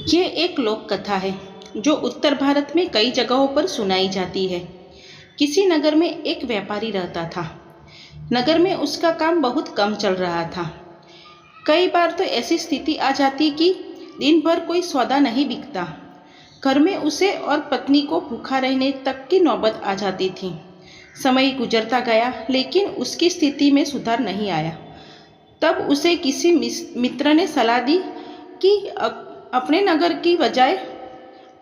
ये एक लोक कथा है जो उत्तर भारत में कई जगहों पर सुनाई जाती है। किसी नगर में एक व्यापारी रहता था। नगर में उसका काम बहुत कम चल रहा था। कई बार तो ऐसी स्थिति आ जाती कि दिन भर कोई सौदा नहीं बिकता। घर में उसे और पत्नी को भूखा रहने तक की नौबत आ जाती थी। समय गुजरता गया लेकिन उसकी स्थिति में सुधार नहीं आया। तब उसे किसी मित्र ने सलाह दी कि अपने नगर की बजाय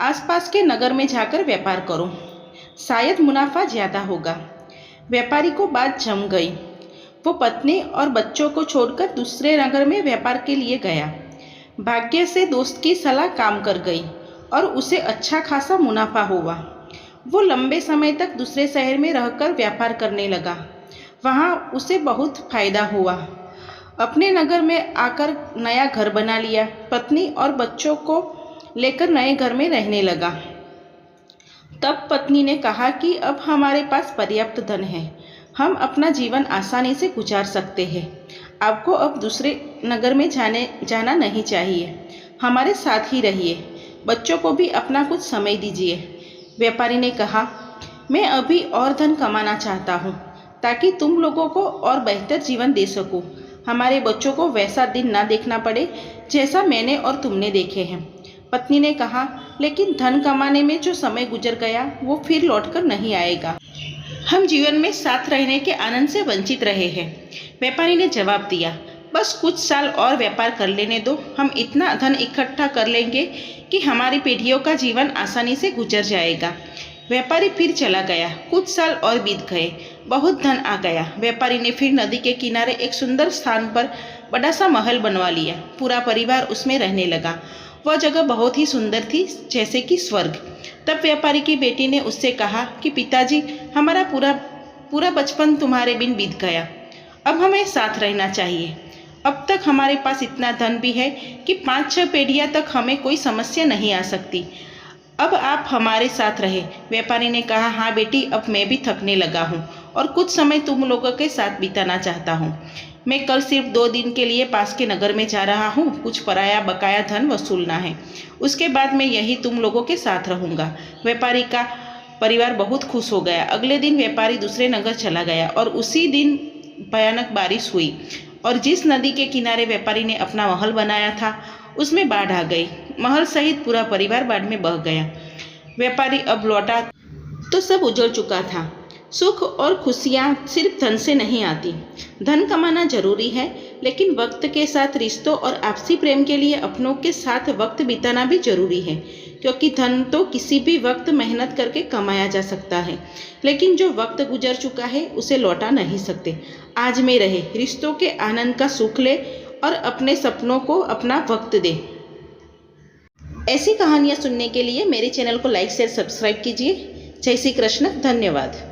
आसपास के नगर में जाकर व्यापार करो, शायद मुनाफा ज़्यादा होगा। व्यापारी को बात जम गई। वो पत्नी और बच्चों को छोड़कर दूसरे नगर में व्यापार के लिए गया। भाग्य से दोस्त की सलाह काम कर गई और उसे अच्छा खासा मुनाफा हुआ। वो लंबे समय तक दूसरे शहर में रहकर व्यापार करने लगा। वहाँ उसे बहुत फायदा हुआ। अपने नगर में आकर नया घर बना लिया। पत्नी और बच्चों को लेकर नए घर में रहने लगा। तब पत्नी ने कहा कि अब हमारे पास पर्याप्त धन है, हम अपना जीवन आसानी से गुजार सकते हैं। आपको अब दूसरे नगर में जाना नहीं चाहिए, हमारे साथ ही रहिए। बच्चों को भी अपना कुछ समय दीजिए। व्यापारी ने कहा, मैं अभी और धन कमाना चाहता हूँ ताकि तुम लोगों को और बेहतर जीवन दे सकूँ। हमारे बच्चों को वैसा दिन ना देखना पड़े जैसा मैंने और तुमने देखे हैं। पत्नी ने कहा, लेकिन धन कमाने में जो समय गुजर गया वो फिर लौटकर नहीं आएगा। हम जीवन में साथ रहने के आनंद से वंचित रहे हैं। व्यापारी ने जवाब दिया, बस कुछ साल और व्यापार कर लेने दो। हम इतना धन इकट्ठा कर लेंगे कि हमारी पीढ़ियों का जीवन आसानी से गुजर जाएगा। व्यापारी फिर चला गया। कुछ साल और बीत गए। बहुत धन आ गया। व्यापारी ने फिर नदी के किनारे एक सुंदर स्थान पर बड़ा सा महल बनवा लिया। पूरा परिवार उसमें रहने लगा। वह जगह बहुत ही सुंदर थी, जैसे कि स्वर्ग। तब व्यापारी की बेटी ने उससे कहा कि पिताजी, हमारा पूरा बचपन तुम्हारे बिन बीत गया। अब हमें साथ रहना चाहिए। अब तक हमारे पास इतना धन भी है कि 5-6 पीढ़ियाँ तक हमें कोई समस्या नहीं आ सकती। अब आप हमारे साथ रहे। व्यापारी ने कहा, हाँ बेटी, अब मैं भी थकने लगा हूँ और कुछ समय तुम लोगों के साथ बिताना चाहता हूँ। मैं कल सिर्फ 2 दिन के लिए पास के नगर में जा रहा हूँ। कुछ पराया बकाया धन वसूलना है। उसके बाद मैं यही तुम लोगों के साथ रहूँगा। व्यापारी का परिवार बहुत खुश हो गया। अगले दिन व्यापारी दूसरे नगर चला गया और उसी दिन भयानक बारिश हुई और जिस नदी के किनारे व्यापारी ने अपना महल बनाया था उसमें बाढ़ आ गई। महल सहित पूरा परिवार बाढ़ में बह गया। व्यापारी अब लौटा तो सब उजड़ चुका था। सुख और खुशियाँ सिर्फ धन से नहीं आती। धन कमाना जरूरी है, लेकिन वक्त के साथ रिश्तों और आपसी प्रेम के लिए अपनों के साथ वक्त बिताना भी जरूरी है। क्योंकि धन तो किसी भी वक्त मेहनत करके कमाया जा सकता है, लेकिन जो वक्त गुजर चुका है उसे लौटा नहीं सकते। आज में रहे, रिश्तों के आनंद का सुख ले और अपने सपनों को अपना वक्त दे। ऐसी कहानियाँ सुनने के लिए मेरे चैनल को लाइक शेयर सब्सक्राइब कीजिए। जय श्री कृष्ण। धन्यवाद।